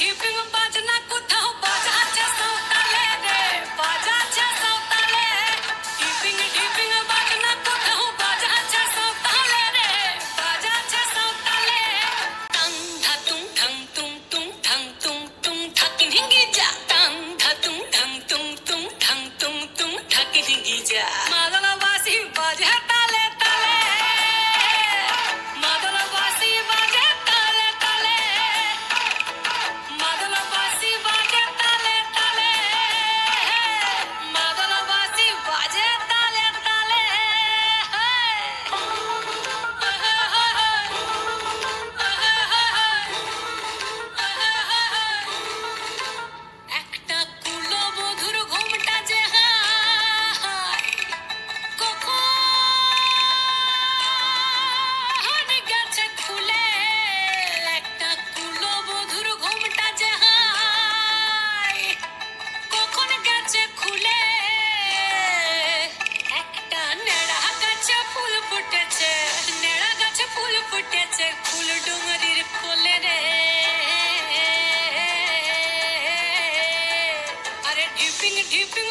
ঢিপিং বাজনা কোথাও বাজাচ্ছে সাঁওতালে রে, বাজাচ্ছে সাঁওতালে। ঢিপিং ঢিপিং বাজনা কোথাও বাজাচ্ছে সাঁওতালে রে, বাজাচ্ছে সাঁওতালে। টাং ধাতুং ঢং তুং তুং ঢং তুং তুং ঢাকি ঢিঙ্গি যা। টাং ধাতুং ঢং তুং তুং ঢং তুং তুং ঢাকি ঢিঙ্গি যা। মাদলবাসী বাজে তালে তালে, মাদলবাসী বাজে তালে তালে, মাদলবাসী বাজে তালে তালে, মাদলবাসী বাজে তালে তালে। একটা কুলবধূর ঘুমটা যে হায়, কখন গেছে খুলে। একটা কুলবধূর ঘুমটা যে হায়, কখন গেছে খুলে। একটা নেড়া গাছে ফুল ফুটেছে, নেড়া গাছে ফুল ফুটেছে, ফুল ডুঙরির কোলে রে। আরে ঢিপিং ঢিপিং